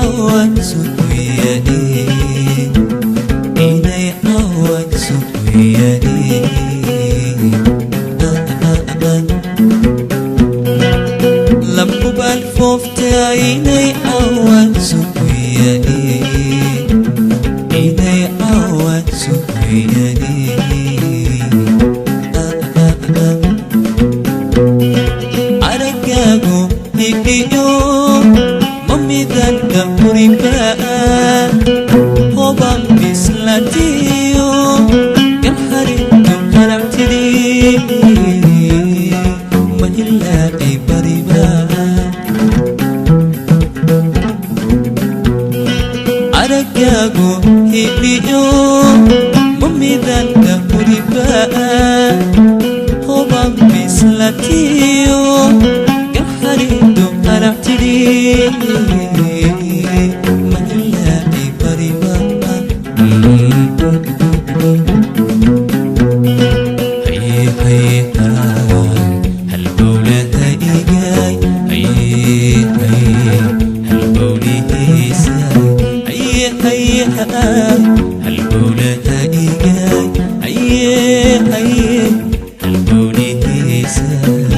awan sukuyani inay awan sukuyani lampu balfofta inay awan sukuyani inay awan sukuyani aragago hibiyo mamidan kapuriba hobam bislatiyo kan harintu haraptiri manila ibariba aragago hibiyo mamidan kapuriba hobam bislatiyo kan harintu haraptiri manila ibariba hay hay halbowla igay hay hay halbowli isay hay hay halbowla igay hay hay halbowli isay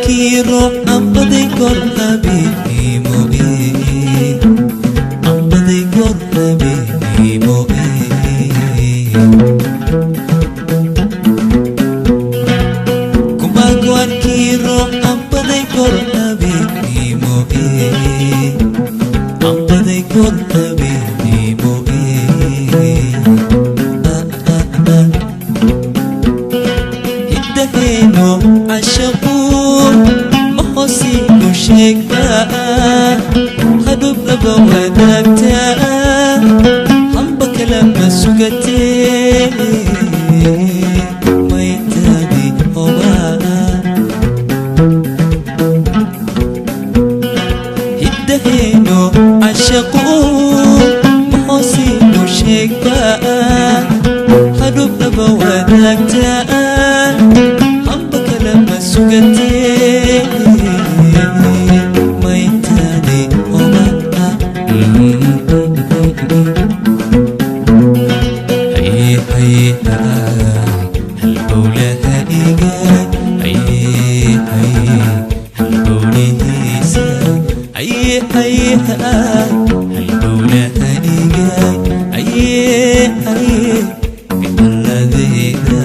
Kiro ambaday gor habibi mo ambaday gor habibi mo kumagwan kiro ambaday gor habibi mo ambaday gor habibi mo iddaheno ashaqu mahosiku sheegtaa hadub laba wadaagtaa hamba kalama sugatee maytaadi hobaa hiddaheeno cashaqu mahosiku sheegtaa hadub laba wadaagtaa hamba kalama sugatee maytaadi hobaa hay hay halbowla igay hay hay halbowli isay hay hay halbowla igay hay hay biladeeda